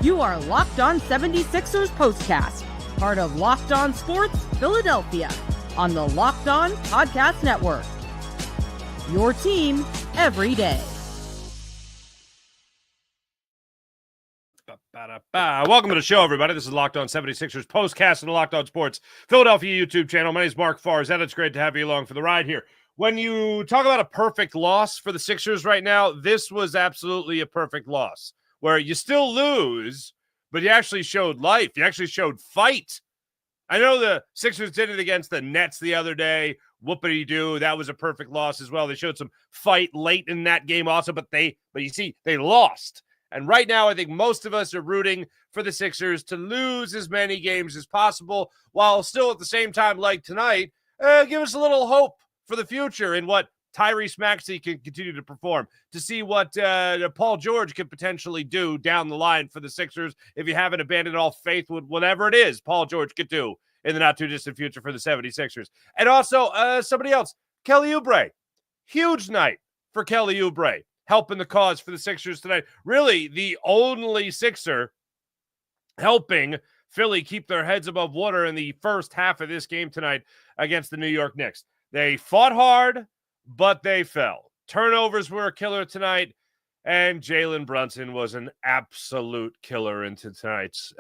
You are Locked On 76ers Postcast, part of Locked On Sports Philadelphia, on the Locked On Podcast Network. Your team every day. Welcome to the show, everybody. This is Locked On 76ers Postcast on the Locked On Sports Philadelphia YouTube channel. My name is Mark Farzetta. It's great to have you along for the ride here. When you talk about a perfect loss for the Sixers right now, this was absolutely a perfect loss, where you still lose, but you actually showed life. You actually showed fight. I know the Sixers did it against the Nets the other day. Whoopity-doo. That was a perfect loss as well. They showed some fight late in that game also, but you see, they lost. And right now, I think most of us are rooting for the Sixers to lose as many games as possible, while still at the same time, like tonight, give us a little hope for the future in what Tyrese Maxey can continue to perform, to see what Paul George can potentially do down the line for the Sixers if you haven't abandoned all faith with whatever it is Paul George could do in the not-too-distant future for the 76ers. And also, somebody else, Kelly Oubre. Huge night for Kelly Oubre, helping the cause for the Sixers tonight. Really, the only Sixer helping Philly keep their heads above water in the first half of this game tonight against the New York Knicks. They fought hard, but they fell. Turnovers were a killer tonight, and Jalen Brunson was an absolute killer in tonight's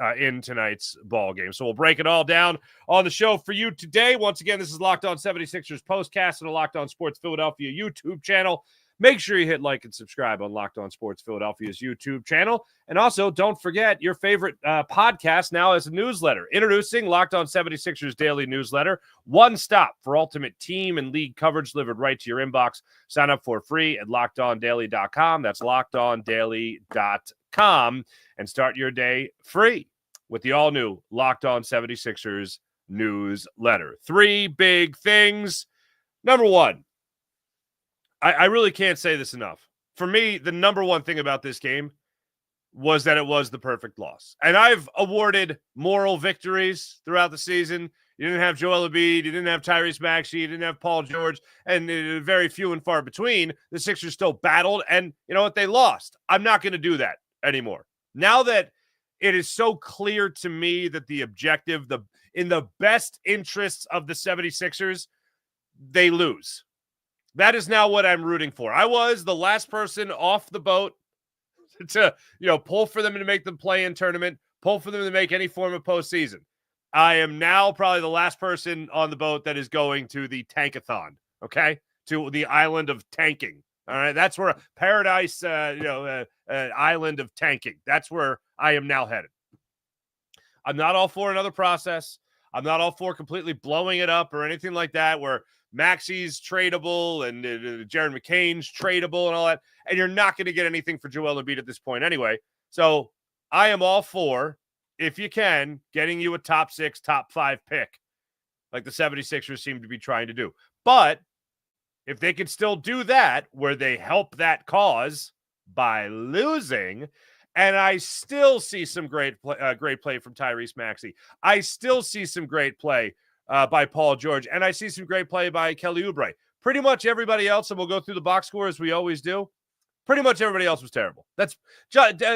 ball game. So we'll break it all down on the show for you today. Once again, this is Locked On 76ers Postcast on the Locked On Sports Philadelphia YouTube channel. Make sure you hit like and subscribe on Locked On Sports Philadelphia's YouTube channel. And also, don't forget your favorite podcast now as a newsletter. Introducing Locked On 76ers Daily Newsletter. One stop for ultimate team and league coverage delivered right to your inbox. Sign up for free at LockedOnDaily.com. That's LockedOnDaily.com. And start your day free with the all-new Locked On 76ers newsletter. Three big things. Number one, I really can't say this enough. For me, the number one thing about this game was that it was the perfect loss. And I've awarded moral victories throughout the season. You didn't have Joel Embiid, you didn't have Tyrese Maxey, you didn't have Paul George, and very few and far between. The Sixers still battled, and you know what? They lost. I'm not going to do that anymore. Now that it is so clear to me that the objective, in the best interests of the 76ers, they lose. That is now what I'm rooting for. I was the last person off the boat to, pull for them to make the play-in tournament, pull for them to make any form of postseason. I am now probably the last person on the boat that is going to the tankathon, okay? To the island of tanking, all right? That's where paradise, island of tanking. That's where I am now headed. I'm not all for another process. I'm not all for completely blowing it up or anything like that where Maxey's tradable and Jared McCain's tradable and all that, and you're not going to get anything for Joel Embiid at this point anyway. So I am all for, if you can, getting you a top 6, top 5 pick like the 76ers seem to be trying to do. But if they can still do that, where they help that cause by losing, and I still see some great play from Tyrese Maxey. I still see some great play by Paul George, and I see some great play by Kelly Oubre. Pretty much everybody else, and we'll go through the box score as we always do, pretty much everybody else was terrible. That's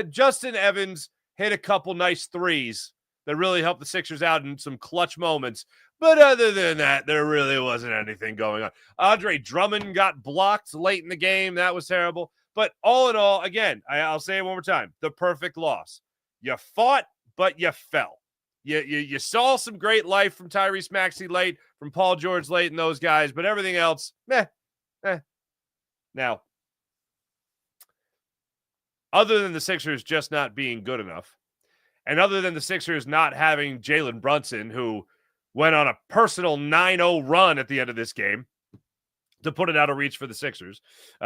Justin Evans hit a couple nice threes that really helped the Sixers out in some clutch moments. But other than that, there really wasn't anything going on. Andre Drummond got blocked late in the game. That was terrible. But all in all, again, I'll say it one more time, the perfect loss. You fought, but you fell. You saw some great life from Tyrese Maxey late, from Paul George late, and those guys, but everything else, meh. Now, other than the Sixers just not being good enough, and other than the Sixers not having Jalen Brunson, who went on a personal 9-0 run at the end of this game to put it out of reach for the Sixers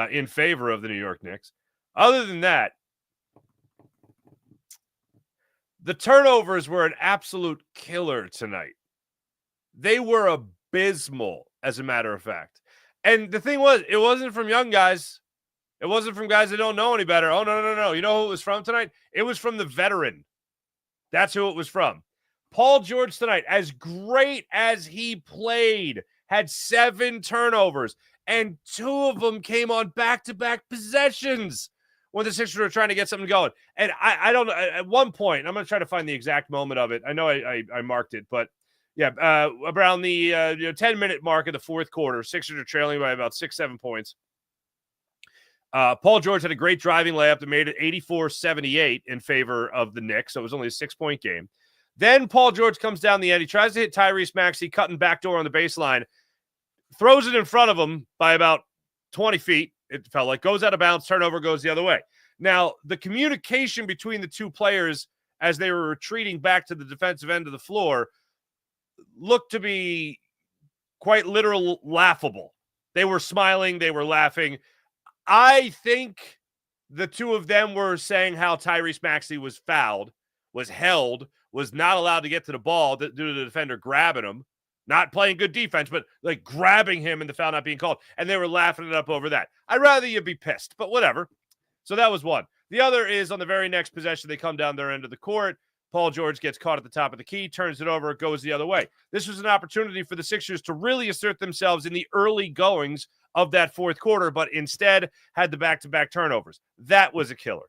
in favor of the New York Knicks, other than that, the turnovers were an absolute killer tonight. They were abysmal, as a matter of fact. And the thing was, it wasn't from young guys. It wasn't from guys that don't know any better. Oh, no. You know who it was from tonight? It was from the veteran. That's who it was from. Paul George tonight, as great as he played, had 7 turnovers, and 2 of them came on back-to-back possessions when the Sixers were trying to get something going. And I don't know. At one point, I'm going to try to find the exact moment of it. I know I marked it, but yeah, around the 10-minute mark of the fourth quarter, Sixers are trailing by about 6-7 points. Paul George had a great driving layup that made it 84-78 in favor of the Knicks, so it was only a 6-point game. Then Paul George comes down the end. He tries to hit Tyrese Maxey, cutting backdoor on the baseline, throws it in front of him by about 20 feet. It felt like goes out of bounds, turnover goes the other way. Now, the communication between the two players as they were retreating back to the defensive end of the floor looked to be quite literal laughable. They were smiling. They were laughing. I think the two of them were saying how Tyrese Maxey was fouled, was held, was not allowed to get to the ball due to the defender grabbing him, not playing good defense, but like grabbing him and the foul not being called. And they were laughing it up over that. I'd rather you be pissed, but whatever. So that was one. The other is on the very next possession, they come down their end of the court. Paul George gets caught at the top of the key, turns it over, it goes the other way. This was an opportunity for the Sixers to really assert themselves in the early goings of that fourth quarter, but instead had the back-to-back turnovers. That was a killer.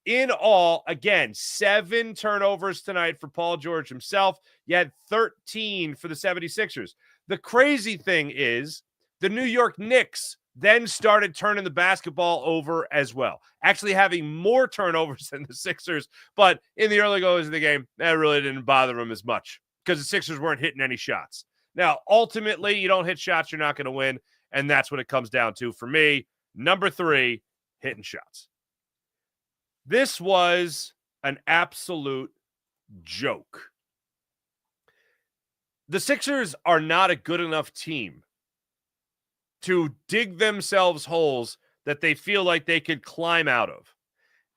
In all, again, 7 turnovers tonight for Paul George himself. You had 13 for the 76ers. The crazy thing is the New York Knicks then started turning the basketball over as well, actually having more turnovers than the Sixers. But in the early goings of the game, that really didn't bother them as much because the Sixers weren't hitting any shots. Now, ultimately, you don't hit shots, you're not going to win. And that's what it comes down to for me. Number 3, hitting shots. This was an absolute joke. The Sixers are not a good enough team to dig themselves holes that they feel like they could climb out of.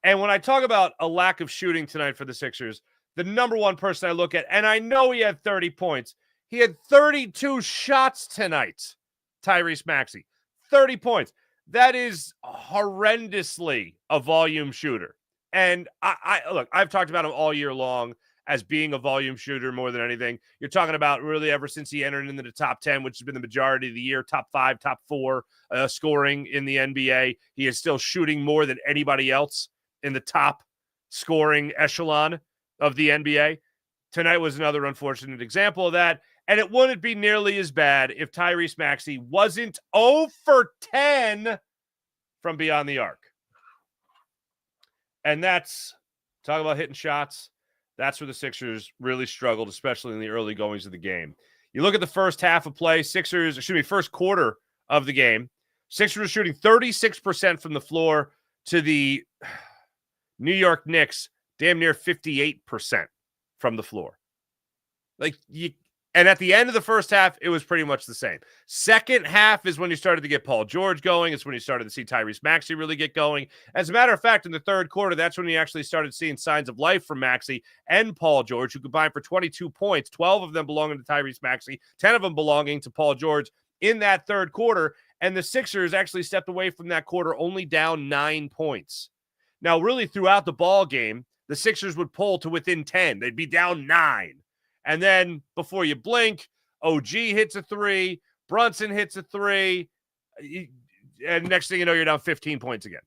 And when I talk about a lack of shooting tonight for the Sixers, the number one person I look at, and I know he had 30 points, he had 32 shots tonight. Tyrese Maxey, 30 points. That is horrendously a volume shooter. And I look, I've talked about him all year long as being a volume shooter more than anything. You're talking about really ever since he entered into the top 10, which has been the majority of the year, top 5, top 4 scoring in the NBA. He is still shooting more than anybody else in the top scoring echelon of the NBA. Tonight was another unfortunate example of that. And it wouldn't be nearly as bad if Tyrese Maxey wasn't 0 for 10 from beyond the arc. And that's, talk about hitting shots, that's where the Sixers really struggled, especially in the early goings of the game. You look at the first half of play, first quarter of the game, Sixers are shooting 36% from the floor to the New York Knicks, damn near 58% from the floor. And at the end of the first half, it was pretty much the same. Second half is when you started to get Paul George going. It's when you started to see Tyrese Maxey really get going. As a matter of fact, in the third quarter, that's when you actually started seeing signs of life from Maxey and Paul George, who combined for 22 points, 12 of them belonging to Tyrese Maxey, 10 of them belonging to Paul George in that third quarter. And the Sixers actually stepped away from that quarter only down 9 points. Now, really throughout the ball game, the Sixers would pull to within 10. They'd be down 9. And then before you blink, OG hits a 3, Brunson hits a 3, and next thing you know, you're down 15 points again.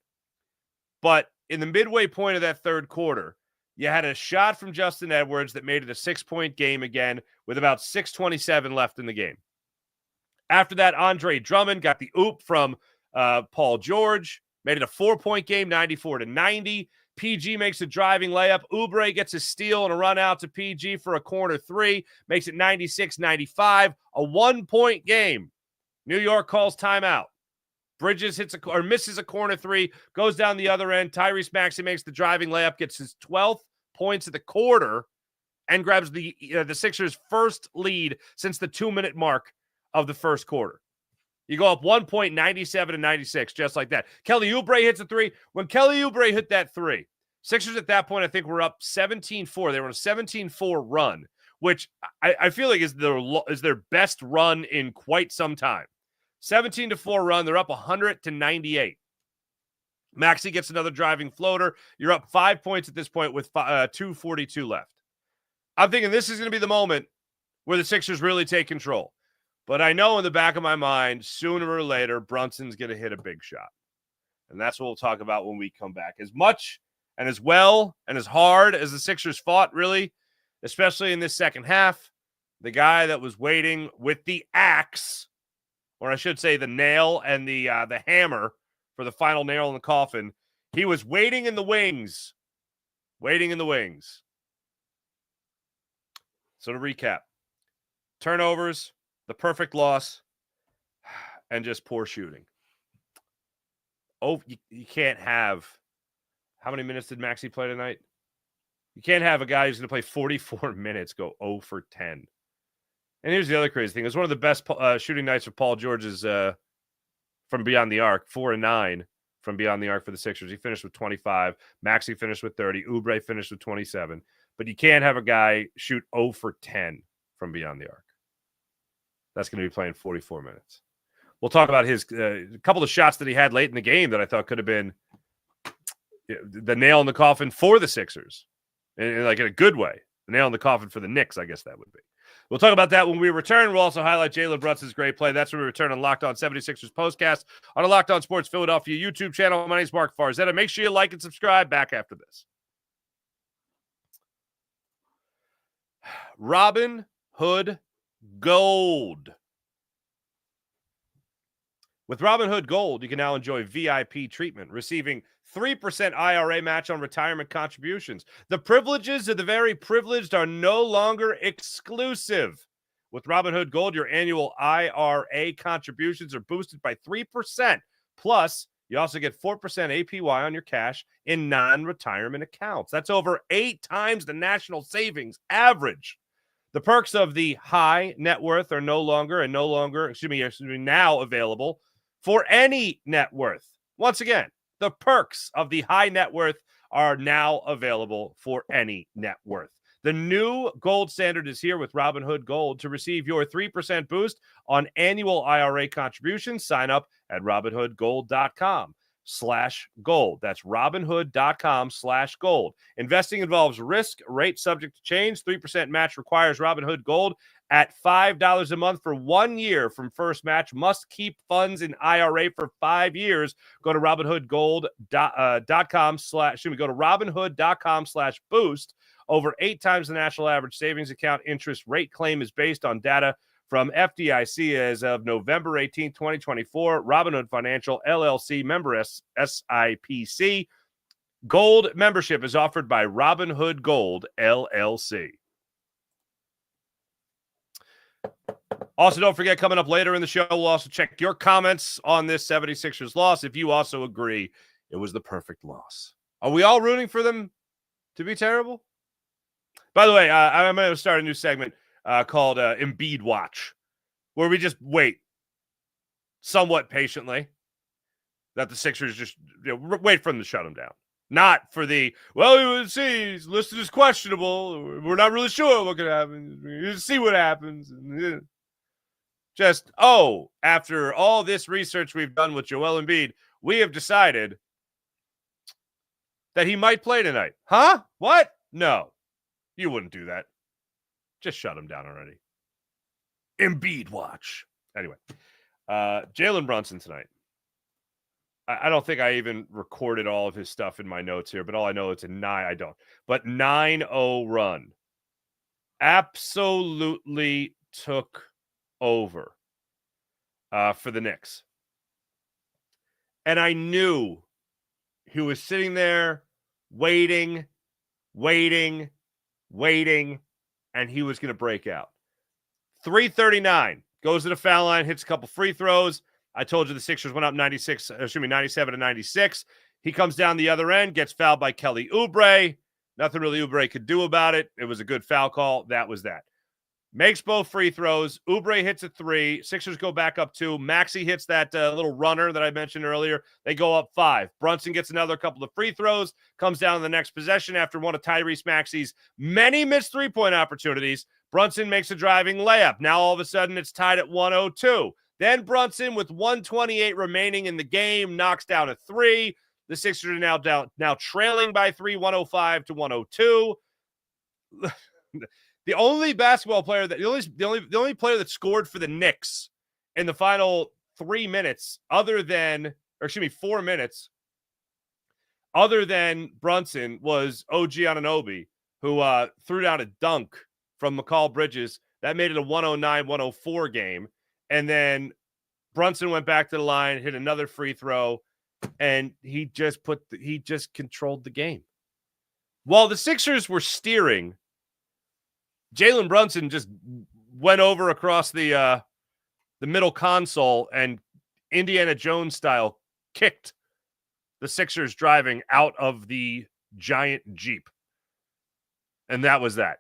But in the midway point of that third quarter, you had a shot from Justin Edwards that made it a 6-point game again with about 6:27 left in the game. After that, Andre Drummond got the oop from Paul George, made it a 4-point game, 94-90. PG makes a driving layup. Oubre gets a steal and a run out to PG for a corner 3. Makes it 96-95. A 1-point game. New York calls timeout. Bridges misses a corner 3. Goes down the other end. Tyrese Maxey makes the driving layup. Gets his 12th points of the quarter. And grabs the Sixers' first lead since the 2-minute mark of the first quarter. You go up 1 point, 97-96, just like that. Kelly Oubre hits a 3. When Kelly Oubre hit that 3, Sixers at that point, I think, were up 17-4. They were on a 17-4 run, which I feel like is their best run in quite some time. 17-4 run. They're up 100-98. Maxey gets another driving floater. You're up 5 points at this point with 2:42 left. I'm thinking this is going to be the moment where the Sixers really take control. But I know in the back of my mind, sooner or later, Brunson's going to hit a big shot. And that's what we'll talk about when we come back. As much and as well and as hard as the Sixers fought, really, especially in this second half, the guy that was waiting with the axe, or I should say the nail and the hammer for the final nail in the coffin, he was waiting in the wings. Waiting in the wings. So to recap, turnovers, the perfect loss, and just poor shooting. Oh, you can't have... How many minutes did Maxey play tonight? You can't have a guy who's going to play 44 minutes go 0 for 10. And here's the other crazy thing. It was one of the best shooting nights for Paul George's from beyond the arc, 4 and 9 from beyond the arc for the Sixers. He finished with 25. Maxey finished with 30. Oubre finished with 27. But you can't have a guy shoot 0 for 10 from beyond the arc. That's going to be playing 44 minutes. We'll talk about his a couple of shots that he had late in the game that I thought could have been the nail in the coffin for the Sixers, in like in a good way. The nail in the coffin for the Knicks, I guess that would be. We'll talk about that when we return. We'll also highlight Jalen Brunson's great play. That's when we return on Locked On 76ers Postcast on a Locked On Sports Philadelphia YouTube channel. My name is Mark Farzetta. Make sure you like and subscribe. Back after this. Robin Hood Gold. With Robinhood Gold, you can now enjoy VIP treatment, receiving 3% IRA match on retirement contributions. The privileges of the very privileged are no longer exclusive. With Robinhood Gold, your annual IRA contributions are boosted by 3%. Plus, you also get 4% APY on your cash in non-retirement accounts. That's over 8 times the national savings average. The perks of the high net worth are now available for any net worth. Once again, the perks of the high net worth are now available for any net worth. The new gold standard is here with Robinhood Gold. To receive your 3% boost on annual IRA contributions, sign up at robinhoodgold.com/gold. That's robinhood.com/gold. Investing involves risk, rate subject to change. 3% match requires Robinhood Gold at $5 a month for 1 year from first match. Must keep funds in IRA for 5 years. Go to robinhood.com/boost. Over 8 times the national average savings account interest rate. Claim is based on data from FDIC as of November 18, 2024. Robinhood Financial, LLC, member SIPC. Gold membership is offered by Robinhood Gold, LLC. Also, don't forget, coming up later in the show, we'll also check your comments on this 76ers loss. If you also agree it was the perfect loss. Are we all rooting for them to be terrible? By the way, I'm going to start a new segment called Embiid Watch, where we just wait somewhat patiently that the Sixers just wait for them to shut them down. Not for the, well, we see, he's listed as questionable. We're not really sure what could happen. You see what happens. Just, after all this research we've done with Joel Embiid, we have decided that he might play tonight. Huh? What? No, you wouldn't do that. Just shut him down already. Embiid Watch. Anyway, Jalen Brunson tonight. I don't think I even recorded all of his stuff in my notes here, but all I know it's a 9-0 run. Absolutely took over for the Knicks. And I knew he was sitting there waiting, and he was going to break out. 3:39, goes to the foul line, hits a couple free throws. I told you the Sixers went up 97-96. He comes down the other end, gets fouled by Kelly Oubre. Nothing really Oubre could do about it. It was a good foul call. That was that. Makes both free throws. Oubre hits a 3. Sixers go back up 2. Maxey hits that little runner that I mentioned earlier. They go up 5. Brunson gets another couple of free throws, comes down the next possession after one of Tyrese Maxey's many missed three-point opportunities. Brunson makes a driving layup. Now all of a sudden it's tied at 102. Then Brunson, with 1:28 remaining in the game, knocks down a 3. The Sixers are now trailing by 3, 105-102. The only basketball player that the only player that scored for the Knicks in the final 4 minutes, other than Brunson was OG Anunoby, who threw down a dunk from McCall Bridges. That made it a 109-104 game. And then Brunson went back to the line, hit another free throw, and he just controlled the game. While the Sixers were steering, Jalen Brunson just went over across the middle console and Indiana Jones style kicked the Sixers driving out of the giant Jeep. And that was that.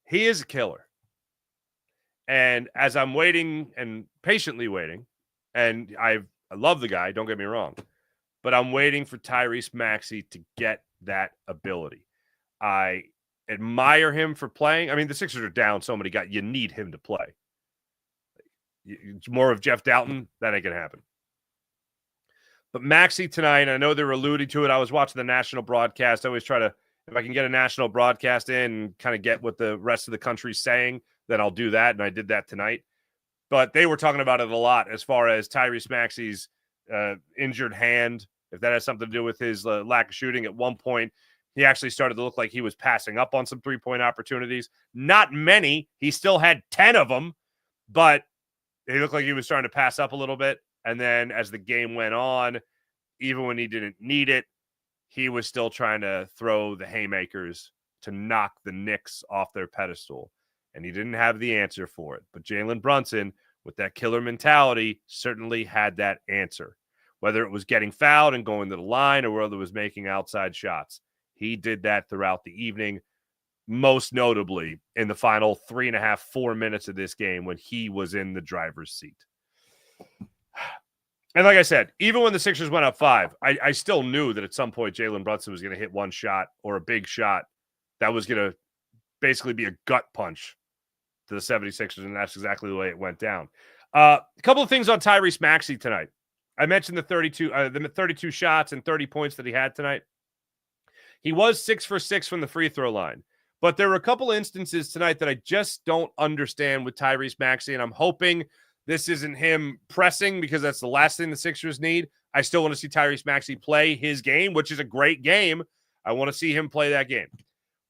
He is a killer. And as I'm waiting and patiently waiting, and I love the guy, don't get me wrong, but I'm waiting for Tyrese Maxey to get that ability. I admire him for playing. I mean, the Sixers are down so many guys. You need him to play. More of Jeff Doughton, that ain't going to happen. But Maxey tonight, I know they're alluding to it. I was watching the national broadcast. I always try to, if I can get a national broadcast in and kind of get what the rest of the country's saying, then I'll do that. And I did that tonight. But they were talking about it a lot as far as Tyrese Maxey's injured hand, if that has something to do with his lack of shooting. At one point, he actually started to look like he was passing up on some three-point opportunities. Not many. He still had 10 of them, but he looked like he was starting to pass up a little bit. And then as the game went on, even when he didn't need it, he was still trying to throw the haymakers to knock the Knicks off their pedestal. And he didn't have the answer for it. But Jalen Brunson, with that killer mentality, certainly had that answer. Whether it was getting fouled and going to the line or whether it was making outside shots. He did that throughout the evening, most notably in the final 3.5, 4 minutes of this game when he was in the driver's seat. And like I said, even when the Sixers went up 5, I still knew that at some point Jalen Brunson was going to hit one shot or a big shot that was going to basically be a gut punch to the 76ers, and that's exactly the way it went down. A couple of things on Tyrese Maxey tonight. I mentioned the 32 shots and 30 points that he had tonight. He was 6 for 6 from the free throw line. But there were a couple instances tonight that I just don't understand with Tyrese Maxey, and I'm hoping this isn't him pressing because that's the last thing the Sixers need. I still want to see Tyrese Maxey play his game, which is a great game. I want to see him play that game.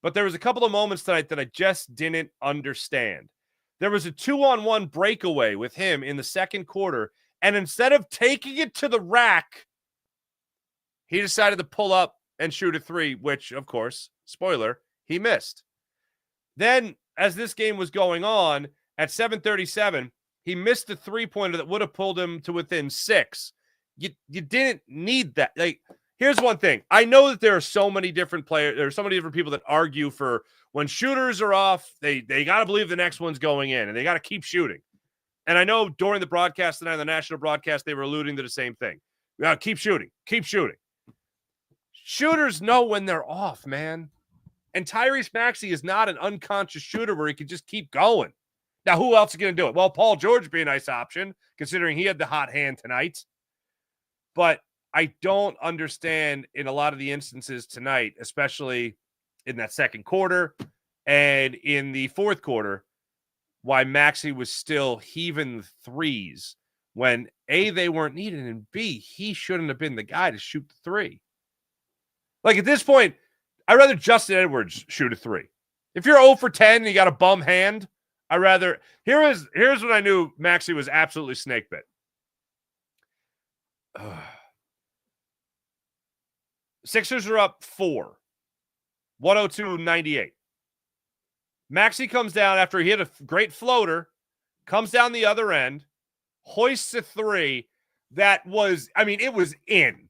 But there was a couple of moments tonight that I just didn't understand. There was a 2-on-1 breakaway with him in the second quarter, and instead of taking it to the rack, he decided to pull up and shoot a three, which, of course, spoiler, he missed. Then, as this game was going on, at 7:37, he missed a three-pointer that would have pulled him to within 6. You didn't need that. Like, here's one thing. I know that there are so many different players. There are so many different people that argue for when shooters are off, they got to believe the next one's going in, and they got to keep shooting. And I know during the broadcast tonight, the national broadcast, they were alluding to the same thing. Keep shooting. Keep shooting. Shooters know when they're off, man. And Tyrese Maxey is not an unconscious shooter where he can just keep going. Now, who else is going to do it? Well, Paul George would be a nice option, considering he had the hot hand tonight. But I don't understand in a lot of the instances tonight, especially in that second quarter and in the fourth quarter, why Maxey was still heaving threes when A, they weren't needed, and B, he shouldn't have been the guy to shoot the three. Like, at this point, I'd rather Justin Edwards shoot a three. If you're 0 for 10 and you got a bum hand, I'd rather – here's when I knew Maxey was absolutely snake bit. Sixers are up 4, 102-98. Maxey comes down after he hit a great floater, comes down the other end, hoists a three that was – I mean, it was in.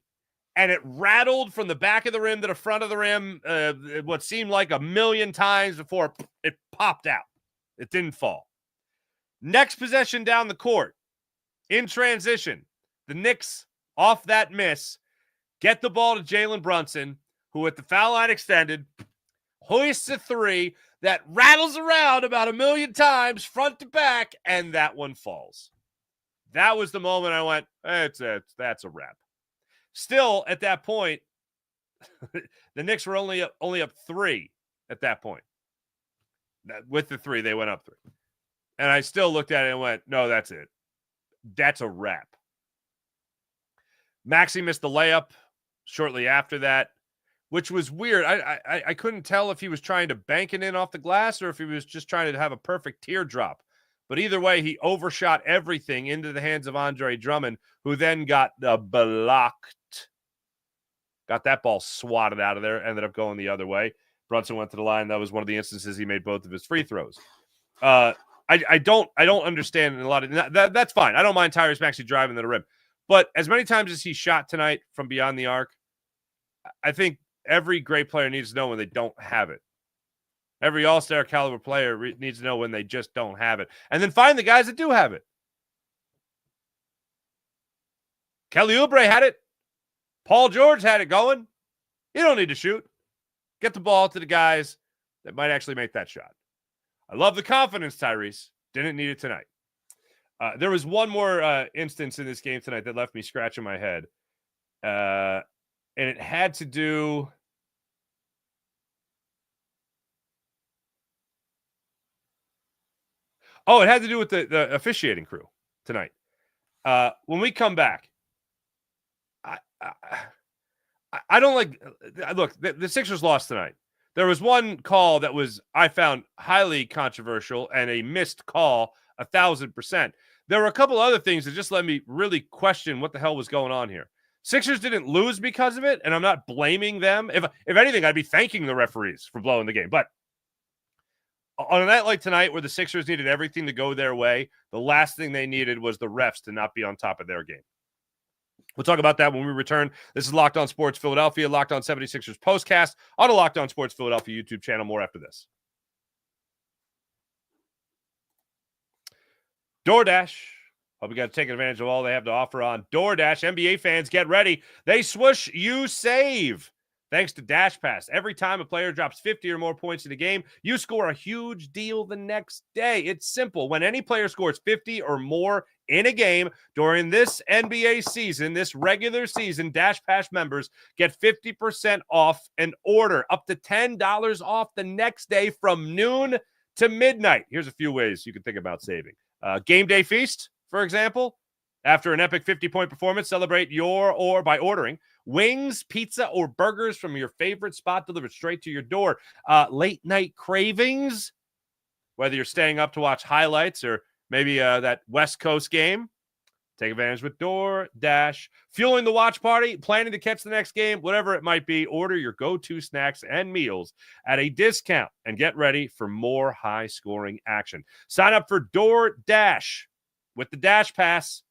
And it rattled from the back of the rim to the front of the rim what seemed like a million times before it popped out. It didn't fall. Next possession down the court, in transition, the Knicks, off that miss, get the ball to Jalen Brunson, who at the foul line extended, hoists a three that rattles around about a million times front to back, and that one falls. That was the moment I went, that's a wrap. Still, at that point, the Knicks were only up 3 at that point. With the 3, they went up 3. And I still looked at it and went, no, that's it. That's a wrap. Maxey missed the layup shortly after that, which was weird. I couldn't tell if he was trying to bank it in off the glass or if he was just trying to have a perfect teardrop. But either way, he overshot everything into the hands of Andre Drummond, who then got blocked. Got that ball swatted out of there, ended up going the other way. Brunson went to the line. That was one of the instances he made both of his free throws. I don't understand a lot of that's fine. I don't mind Tyrese Maxey driving to the rim. But as many times as he shot tonight from beyond the arc, I think every great player needs to know when they don't have it. Every all-star caliber player needs to know when they just don't have it. And then find the guys that do have it. Kelly Oubre had it. Paul George had it going. You don't need to shoot. Get the ball to the guys that might actually make that shot. I love the confidence, Tyrese. Didn't need it tonight. There was one more instance in this game tonight that left me scratching my head. And it had to do... Oh, it had to do with the officiating crew tonight. When we come back, I don't like... Look, the Sixers lost tonight. There was one call that I found highly controversial and a missed call 1,000%. There were a couple other things that just let me really question what the hell was going on here. Sixers didn't lose because of it, and I'm not blaming them. If anything, I'd be thanking the referees for blowing the game. But on a night like tonight where the Sixers needed everything to go their way, the last thing they needed was the refs to not be on top of their game. We'll talk about that when we return. This is Locked On Sports Philadelphia, Locked On 76ers postcast on the Locked On Sports Philadelphia YouTube channel. More after this. DoorDash. Hope you got to take advantage of all they have to offer on DoorDash. NBA fans, get ready. They swoosh, you save. Thanks to Dash Pass. Every time a player drops 50 or more points in a game, you score a huge deal the next day. It's simple. When any player scores 50 or more in a game during this NBA season, this regular season, Dash Pass members get 50% off an order, up to $10 off the next day from noon to midnight. Here's a few ways you can think about saving. Game day feast, for example. After an epic 50-point performance, celebrate by ordering wings, pizza, or burgers from your favorite spot delivered straight to your door. Late night cravings, whether you're staying up to watch highlights or maybe that West Coast game, take advantage with DoorDash. Fueling the watch party, planning to catch the next game, whatever it might be, order your go-to snacks and meals at a discount and get ready for more high-scoring action. Sign up for DoorDash with the Dash Pass.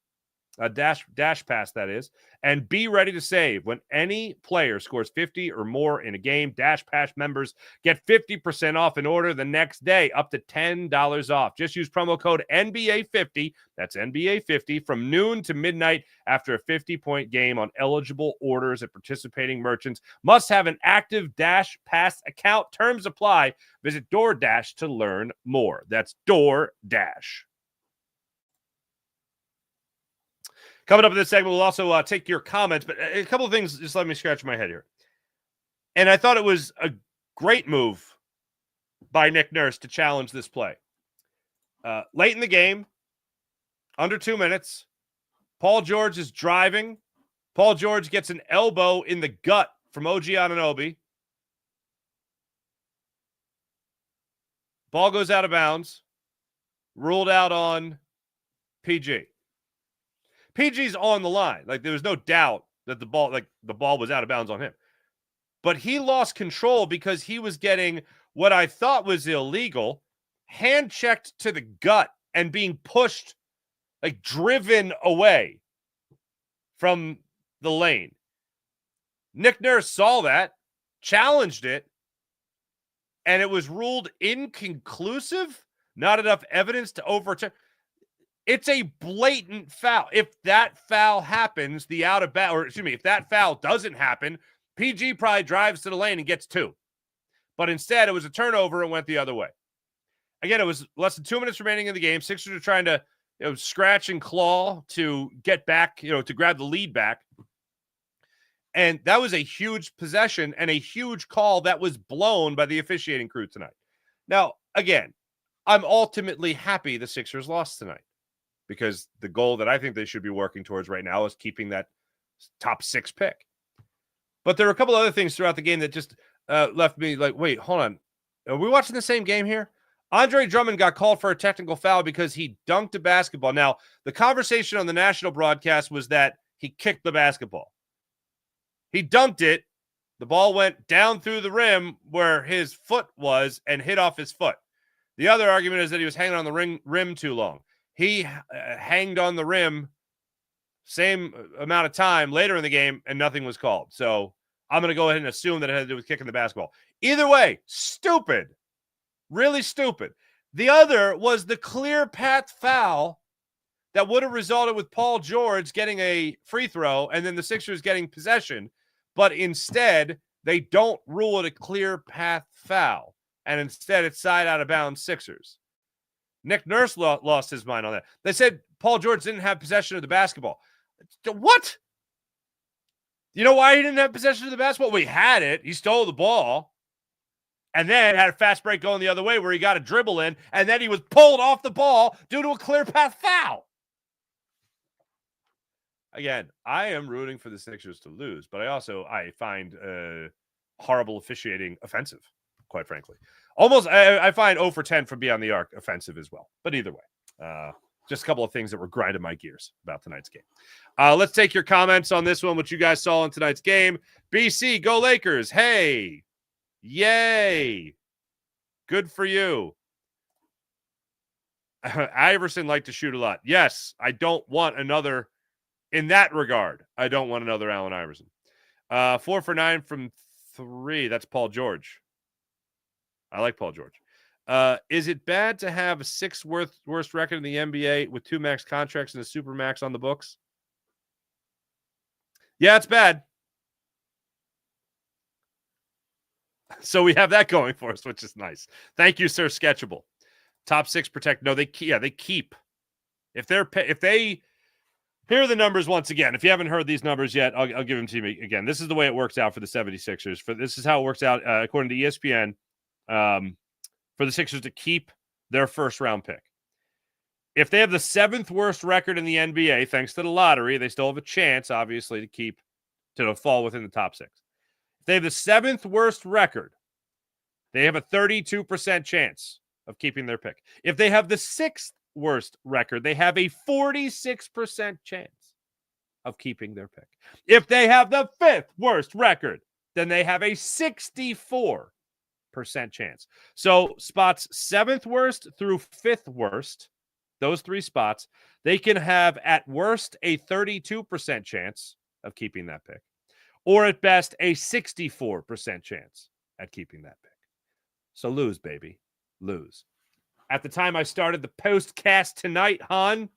Dash Pass, that is, and be ready to save. When any player scores 50 or more in a game, Dash Pass members get 50% off an order the next day, up to $10 off. Just use promo code NBA50, that's NBA50, from noon to midnight after a 50-point game on eligible orders at participating merchants. Must have an active Dash Pass account. Terms apply. Visit DoorDash to learn more. That's DoorDash. Coming up in this segment, we'll also take your comments, but a couple of things just let me scratch my head here. And I thought it was a great move by Nick Nurse to challenge this play. Late in the game, under 2 minutes, Paul George is driving. Paul George gets an elbow in the gut from OG Anunoby. Ball goes out of bounds. Ruled out on PG. PG's on the line. Like, there was no doubt that the ball was out of bounds on him. But he lost control because he was getting what I thought was illegal, hand checked to the gut and being pushed, like driven away from the lane. Nick Nurse saw that, challenged it, and it was ruled inconclusive. Not enough evidence to overturn. It's a blatant foul. If that foul happens, if that foul doesn't happen, PG probably drives to the lane and gets 2. But instead, it was a turnover and went the other way. Again, it was less than 2 minutes remaining in the game. Sixers are trying to scratch and claw to get back, to grab the lead back. And that was a huge possession and a huge call that was blown by the officiating crew tonight. Now, again, I'm ultimately happy the Sixers lost tonight, because the goal that I think they should be working towards right now is keeping that top 6 pick. But there were a couple other things throughout the game that just left me like, wait, hold on. Are we watching the same game here? Andre Drummond got called for a technical foul because he dunked a basketball. Now, the conversation on the national broadcast was that he kicked the basketball. He dunked it. The ball went down through the rim where his foot was and hit off his foot. The other argument is that he was hanging on the rim too long. He hanged on the rim same amount of time later in the game, and nothing was called. So I'm going to go ahead and assume that it had to do with kicking the basketball. Either way, stupid. Really stupid. The other was the clear path foul that would have resulted with Paul George getting a free throw and then the Sixers getting possession. But instead, they don't rule it a clear path foul. And instead, it's side out of bounds Sixers. Nick Nurse lost his mind on that. They said Paul George didn't have possession of the basketball. What? You know why he didn't have possession of the basketball? Well, he had it. He stole the ball. And then had a fast break going the other way where he got a dribble in, and then he was pulled off the ball due to a clear path foul. Again, I am rooting for the Sixers to lose, but I find horrible officiating offensive, quite frankly. I find 0 for 10 from beyond the arc offensive as well. But either way, just a couple of things that were grinding my gears about tonight's game. Let's take your comments on this one, what you guys saw in tonight's game. BC, go Lakers. Hey. Yay. Good for you. Iverson liked to shoot a lot. Yes, I don't want another, in that regard, I don't want another Allen Iverson. 4 for 9 from 3. That's Paul George. I like Paul George. Is it bad to have a 6th worst record in the NBA with 2 max contracts and a super max on the books? Yeah, it's bad. So we have that going for us, which is nice. Thank you, Sir Sketchable. Top 6 protect. No, they keep. If they here are the numbers once again. If you haven't heard these numbers yet, I'll give them to you again. This is the way it works out for the 76ers. This is how it works out according to ESPN for the Sixers to keep their first round pick. If they have the 7th worst record in the NBA, thanks to the lottery, they still have a chance, obviously, to fall within the top 6. If they have the 7th worst record, they have a 32% chance of keeping their pick. If they have the 6th worst record, they have a 46% chance of keeping their pick. If they have the 5th worst record, then they have a 64% chance. So spots 7th worst through 5th worst, those 3 spots, they can have at worst a 32% chance of keeping that pick, or at best a 64% chance at keeping that pick. So lose, baby. Lose. At the time I started the postcast tonight, Han,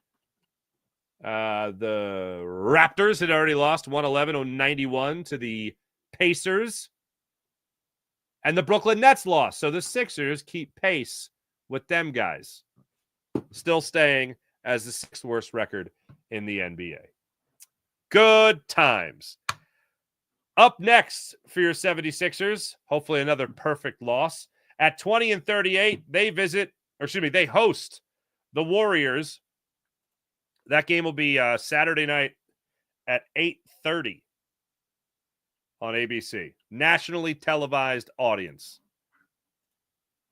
the Raptors had already lost 111-91 to the Pacers. And the Brooklyn Nets lost. So the Sixers keep pace with them guys. Still staying as the 6th worst record in the NBA. Good times. Up next for your 76ers, hopefully another perfect loss. At 20-38, they host the Warriors. That game will be Saturday night at 8:30 on ABC. Nationally televised audience.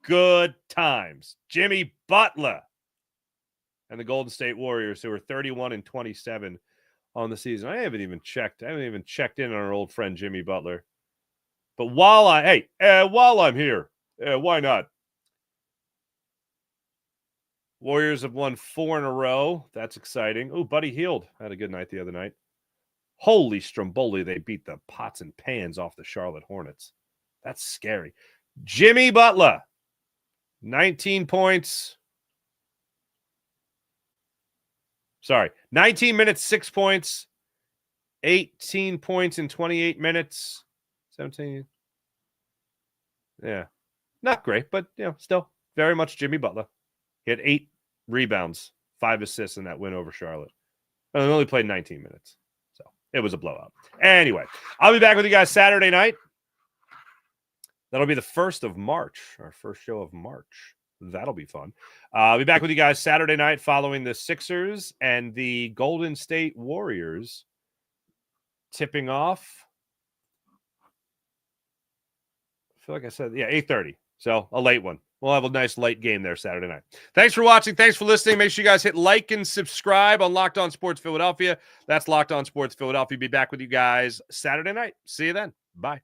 Good times. Jimmy Butler and the Golden State Warriors, who are 31-27 on the season. I haven't even checked in on our old friend Jimmy Butler. But while I'm here, why not? Warriors have won 4 in a row. That's exciting. Oh, Buddy Hield had a good night the other night. Holy Stromboli, they beat the pots and pans off the Charlotte Hornets. That's scary. Jimmy Butler, 19 points. 19 minutes, 6 points. 18 points in 28 minutes. 17. Yeah. Not great, but still very much Jimmy Butler. He had 8 rebounds, 5 assists in that win over Charlotte. And he only played 19 minutes. So it was a blowout. Anyway, I'll be back with you guys Saturday night. That'll be the 1st of March, our first show of March. That'll be fun. I'll be back with you guys Saturday night following the Sixers and the Golden State Warriors tipping off. I feel like I said, 8:30. So a late one. We'll have a nice late game there Saturday night. Thanks for watching. Thanks for listening. Make sure you guys hit like and subscribe on Locked On Sports Philadelphia. That's Locked On Sports Philadelphia. Be back with you guys Saturday night. See you then. Bye.